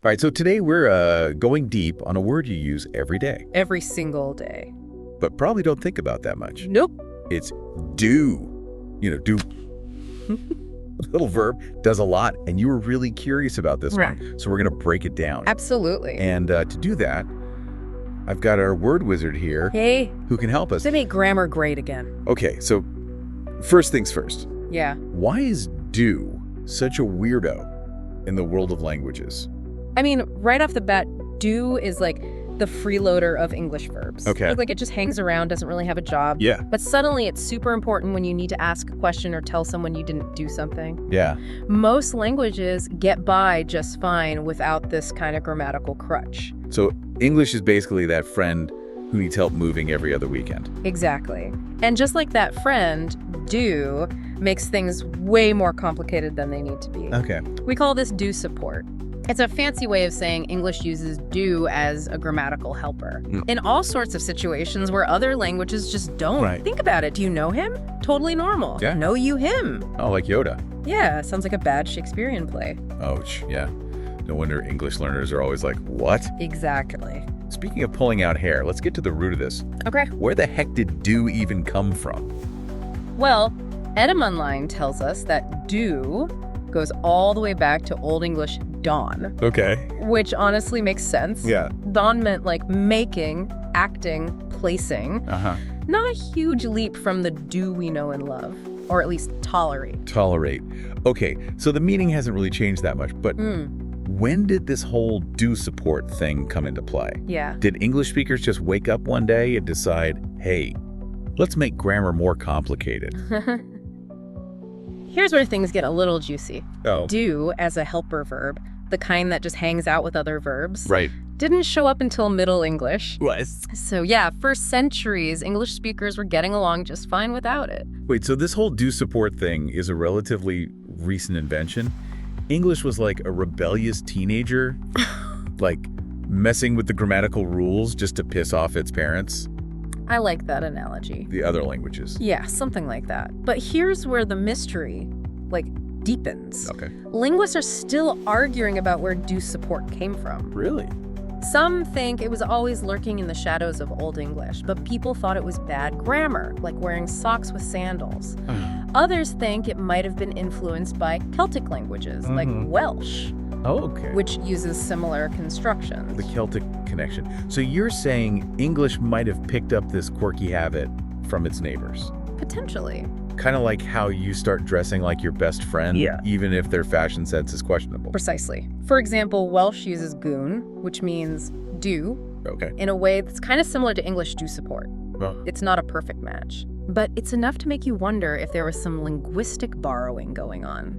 All right, so today we're going deep on a word you use every day, Every single day. but probably don't think about that much. Nope. It's do. Do. Little verb does a lot, and you were really curious about this Right. one, so we're going to break it down. Absolutely. And to do that, I've got our word wizard here Hey, who can help us. they make grammar great again. Okay, so first things first. Yeah. Why is do such a weirdo in the world of languages? I mean, right off the bat, do is like the freeloader of English verbs. Okay. Like it just hangs around, doesn't really have a job. Yeah. But suddenly it's super important when you need to ask a question or tell someone you didn't do something. Yeah. Most languages get by just fine without this kind of grammatical crutch. So English is basically that friend who needs help moving every other weekend. Exactly. And just like that friend, do makes things way more complicated than they need to be. Okay. We call this do support. It's a fancy way of saying English uses do as a grammatical helper. In all sorts of situations where other languages just don't. Right. Think about it. Do you know him? Totally normal. Yeah. Know you him? Oh, like Yoda. Yeah, sounds like a bad Shakespearean play. Ouch, yeah. No wonder English learners are always like, what? Exactly. Speaking of pulling out hair, let's get to the root of this. Okay. Where the heck did do even come from? Well, Etymology tells us that do goes all the way back to Old English don, Okay. which honestly makes sense. Yeah. Don meant like making, acting, placing. Uh-huh. Not a huge leap from the do we know and love, or at least tolerate. Tolerate. Okay, so the meaning hasn't really changed that much, but when did this whole do support thing come into play? Yeah. Did English speakers just wake up one day and decide, hey, let's make grammar more complicated? Here's where things get a little juicy. Oh. Do as a helper verb, the kind that just hangs out with other verbs, Right. didn't show up until Middle English. What? So yeah, for centuries, English speakers were getting along just fine without it. Wait, so this whole do support thing is a relatively recent invention? English was like a rebellious teenager, like messing with the grammatical rules just to piss off its parents, I like that analogy. the other languages. Yeah, something like that. But here's where the mystery, deepens. Okay. Linguists are still arguing about where do support came from. Really? Some think it was always lurking in the shadows of Old English, but people thought it was bad grammar, like wearing socks with sandals. Others think it might have been influenced by Celtic languages, like Welsh, Oh, okay. which uses similar constructions. The Celtic connection. So you're saying English might have picked up this quirky habit from its neighbors? Potentially. Kind of like how you start dressing like your best friend, even if their fashion sense is questionable. Precisely. For example, Welsh uses goon, which means do, Okay. in a way that's kind of similar to English do support. Well, It's not a perfect match, but it's enough to make you wonder if there was some linguistic borrowing going on.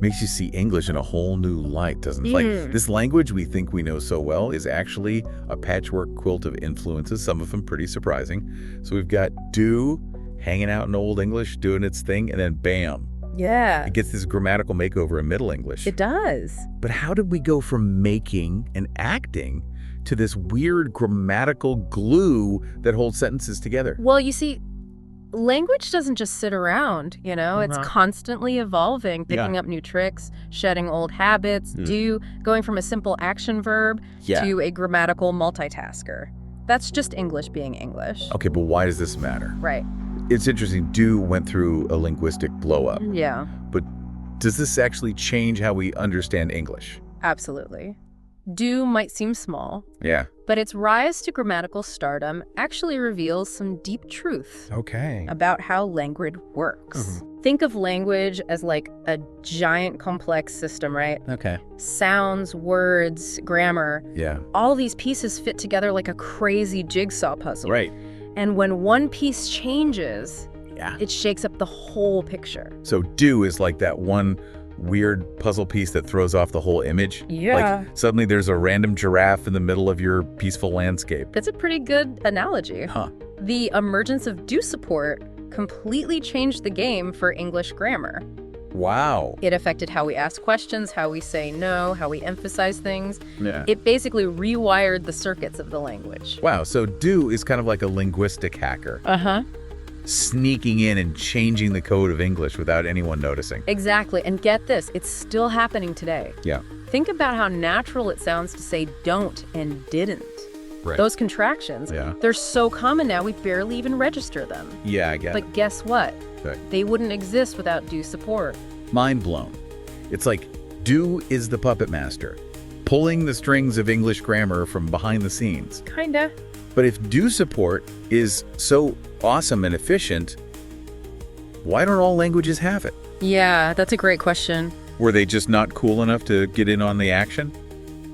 makes you see English in a whole new light, doesn't it? Like, this language we think we know so well is actually a patchwork quilt of influences, some of them pretty surprising. So we've got do hanging out in Old English, doing its thing, and then bam, Yeah, it gets this grammatical makeover in Middle English. it does. But how did we go from making and acting to this weird grammatical glue that holds sentences together? Well, you see, language doesn't just sit around, It's constantly evolving, picking up new tricks, shedding old habits, going from a simple action verb to a grammatical multitasker. That's just English being English. Okay, but why does this matter? Right. It's interesting, do went through a linguistic blow-up. Yeah, But does this actually change how we understand English? absolutely. Do might seem small, Yeah. but its rise to grammatical stardom actually reveals some deep truth Okay. about how language works. Think of language as like a giant complex system, right? Okay. Sounds, words, grammar, Yeah. all these pieces fit together like a crazy jigsaw puzzle. Right. And when one piece changes, Yeah. it shakes up the whole picture. So do is like that one weird puzzle piece that throws off the whole image. Yeah. Like suddenly there's a random giraffe in the middle of your peaceful landscape. That's a pretty good analogy. Huh. The emergence of do support completely changed the game for English grammar. Wow. It affected how we ask questions, how we say no, how we emphasize things. Yeah. It basically rewired the circuits of the language. Wow. So do is kind of like a linguistic hacker, Uh-huh. sneaking in and changing the code of English without anyone noticing. Exactly. And get this, it's still happening today. Yeah. Think about how natural it sounds to say don't and didn't. Right. Those contractions, they're so common now we barely even register them. Yeah, I get it. But guess what? Okay. They wouldn't exist without do support. Mind blown. It's like do is the puppet master, pulling the strings of English grammar from behind the scenes. Kinda. But if do support is so awesome and efficient, why don't all languages have it? Yeah, that's a great question. Were they just not cool enough to get in on the action?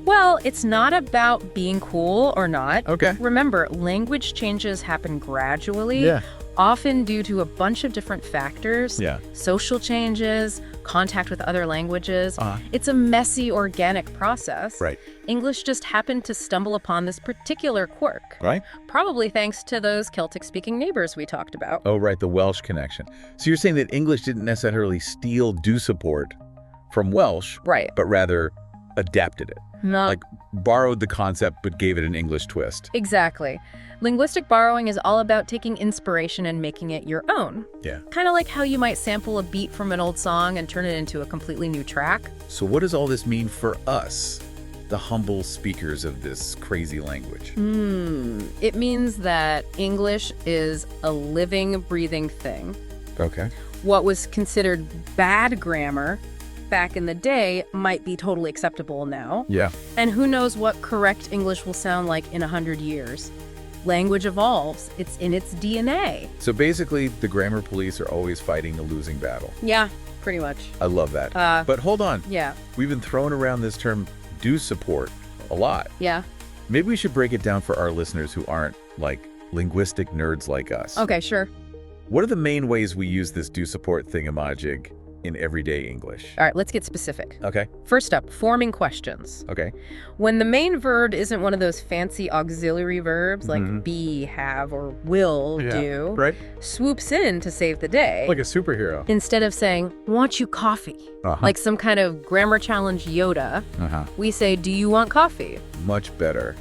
Well, it's not about being cool or not. Okay. Remember, language changes happen gradually, often due to a bunch of different factors. Social changes, contact with other languages. It's a messy, organic process. Right. English just happened to stumble upon this particular quirk. Right. Probably thanks to those Celtic-speaking neighbors we talked about. Oh, right, the Welsh connection. So you're saying that English didn't necessarily steal do support from Welsh, right, but rather adapted it. Like borrowed the concept but gave it an English twist. Exactly. Linguistic borrowing is all about taking inspiration and making it your own. Yeah. Kind of like how you might sample a beat from an old song and turn it into a completely new track. So what does all this mean for us, the humble speakers of this crazy language? It means that English is a living, breathing thing. Okay. What was considered bad grammar back in the day might be totally acceptable now. Yeah. And who knows what correct English will sound like in 100 years. Language evolves. It's in its DNA. So basically, the grammar police are always fighting a losing battle. Yeah, pretty much. I love that. But hold on. Yeah. We've been throwing around this term do support a lot. Yeah. Maybe we should break it down for our listeners who aren't, like, linguistic nerds like us. Okay, sure. What are the main ways we use this do support thingamajig in everyday English? All right, let's get specific. Okay. First up, forming questions. Okay. When the main verb isn't one of those fancy auxiliary verbs like be, have, or will do, right, swoops in to save the day. like a superhero. Instead of saying, want you coffee? Like some kind of grammar challenge Yoda, we say, do you want coffee? Much better.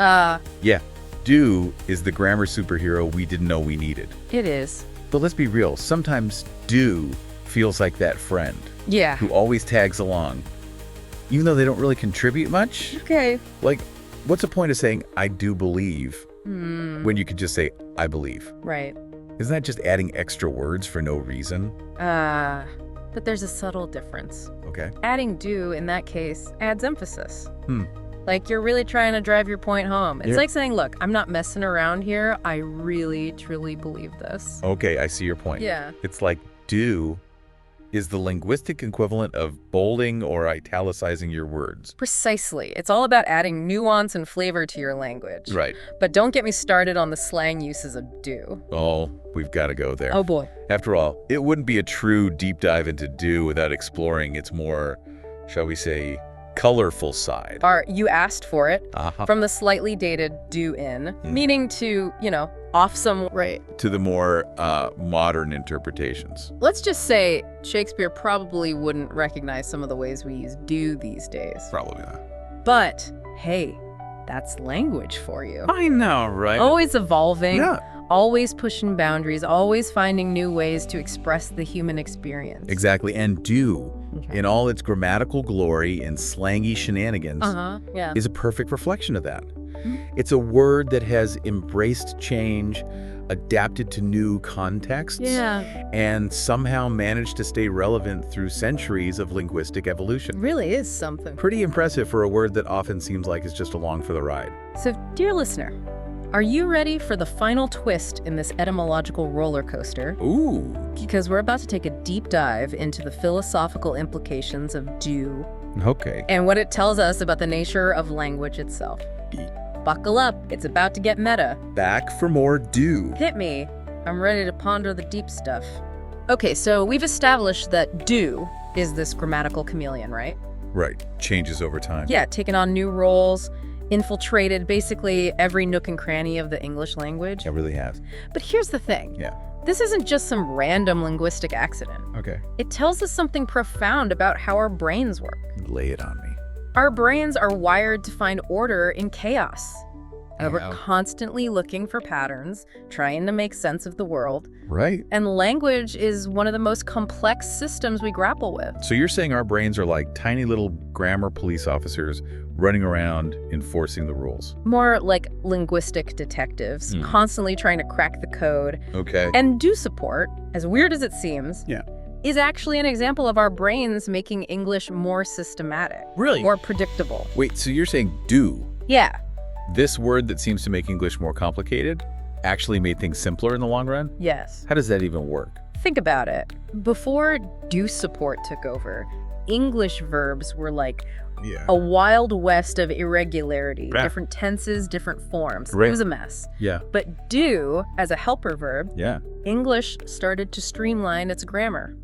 Yeah. Do is the grammar superhero we didn't know we needed. It is. But let's be real, sometimes do feels like that friend. Yeah. Who always tags along, even though they don't really contribute much. Okay. Like, what's the point of saying, I do believe, when you could just say, I believe? Right. Isn't that just adding extra words for no reason? But there's a subtle difference. Okay. Adding do, in that case, adds emphasis. Like you're really trying to drive your point home. It's like saying, look, I'm not messing around here. I really, truly believe this. Okay, I see your point. Yeah. It's like do is the linguistic equivalent of bolding or italicizing your words. Precisely. It's all about adding nuance and flavor to your language. Right. But don't get me started on the slang uses of do. Oh, we've got to go there. Oh, boy. After all, it wouldn't be a true deep dive into do without exploring its more, shall we say, colorful side. You asked for it. From the slightly dated do in, meaning to, off some, right, to the more modern interpretations. Let's just say Shakespeare probably wouldn't recognize some of the ways we use do these days. Probably not. But, hey, that's language for you. I know, right? Always evolving. Yeah. Always pushing boundaries, always finding new ways to express the human experience. Exactly. And do, in all its grammatical glory and slangy shenanigans, is a perfect reflection of that. It's a word that has embraced change, adapted to new contexts, and somehow managed to stay relevant through centuries of linguistic evolution. Really is something. Pretty impressive for a word that often seems like it's just along for the ride. So, dear listener, are you ready for the final twist in this etymological roller coaster? Ooh. Because we're about to take a deep dive into the philosophical implications of do. Okay. And what it tells us about the nature of language itself. Buckle up, it's about to get meta. Back for more do. Hit me. I'm ready to ponder the deep stuff. Okay, so we've established that do is this grammatical chameleon, right? Right. Changes over time. Yeah, taking on new roles, infiltrated basically every nook and cranny of the English language. It really has. But here's the thing. Yeah. This isn't just some random linguistic accident. Okay. It tells us something profound about how our brains work. Lay it on me. Our brains are wired to find order in chaos. We're constantly looking for patterns, trying to make sense of the world. Right. And language is one of the most complex systems we grapple with. So you're saying our brains are like tiny little grammar police officers running around enforcing the rules. More like linguistic detectives, constantly trying to crack the code. Okay. And do support, as weird as it seems, Yeah. is actually an example of our brains making English more systematic. Really? More predictable. Wait, so you're saying do? Yeah. This word that seems to make English more complicated actually made things simpler in the long run? Yes. How does that even work? Think about it. Before do support took over, English verbs were like a wild west of irregularity. Right. Different tenses, different forms. Right. It was a mess. Yeah. But do, as a helper verb, Yeah. English started to streamline its grammar.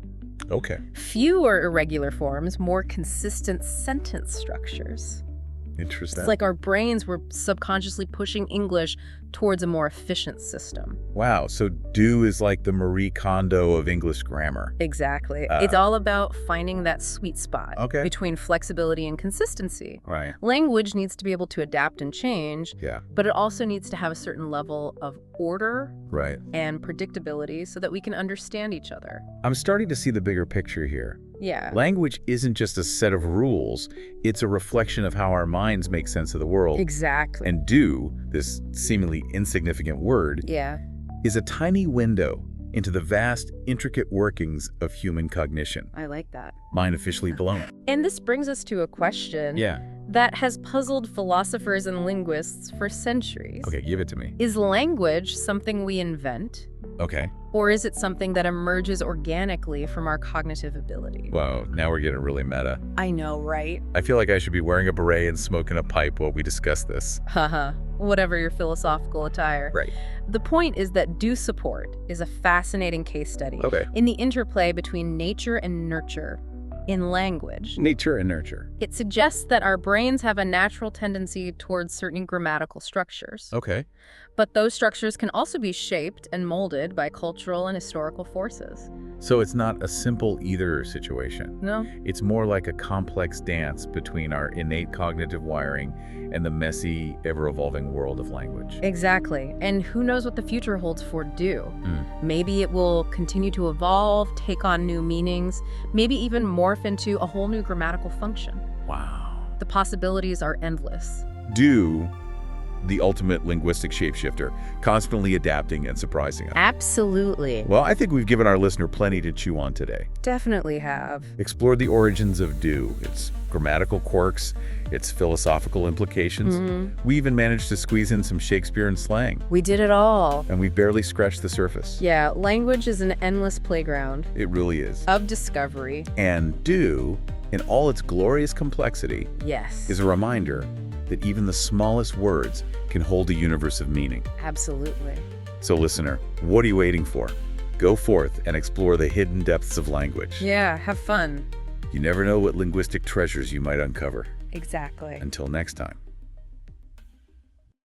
Okay. Fewer irregular forms, more consistent sentence structures. Interesting. It's like our brains were subconsciously pushing English towards a more efficient system. Wow. So do is like the Marie Kondo of English grammar. Exactly. It's all about finding that sweet spot between flexibility and consistency. Right. Language needs to be able to adapt and change, Yeah. but it also needs to have a certain level of order Right. and predictability so that we can understand each other. I'm starting to see the bigger picture here. Yeah. Language isn't just a set of rules. It's a reflection of how our minds make sense of the world. Exactly. And do, this seemingly insignificant word, Yeah. is a tiny window into the vast, intricate workings of human cognition. I like that. Mind officially blown. And this brings us to a question that has puzzled philosophers and linguists for centuries. Okay, give it to me. Is language something we invent? Okay. Or is it something that emerges organically from our cognitive ability? Whoa, now we're getting really meta. I know, right? I feel like I should be wearing a beret and smoking a pipe while we discuss this. Haha, whatever your philosophical attire. Right. The point is that do support is a fascinating case study in the interplay between nature and nurture in language. Nature and nurture. It suggests that our brains have a natural tendency towards certain grammatical structures. Okay. But those structures can also be shaped and molded by cultural and historical forces. So it's not a simple either situation. No? It's more like a complex dance between our innate cognitive wiring and the messy, ever-evolving world of language. Exactly. And who knows what the future holds for do. Maybe it will continue to evolve, take on new meanings, maybe even morph into a whole new grammatical function. Wow. The possibilities are endless. Do, the ultimate linguistic shapeshifter, constantly adapting and surprising us. Absolutely. Well, I think we've given our listener plenty to chew on today. Definitely have. Explored the origins of do, its grammatical quirks, its philosophical implications. We even managed to squeeze in some Shakespeare and slang. We did it all. And we've barely scratched the surface. Yeah, language is an endless playground. It really is. Of discovery. And do, in all its glorious complexity, is a reminder that even the smallest words can hold a universe of meaning. Absolutely. So listener, what are you waiting for? Go forth and explore the hidden depths of language. Yeah, have fun. You never know what linguistic treasures you might uncover. Exactly. Until next time.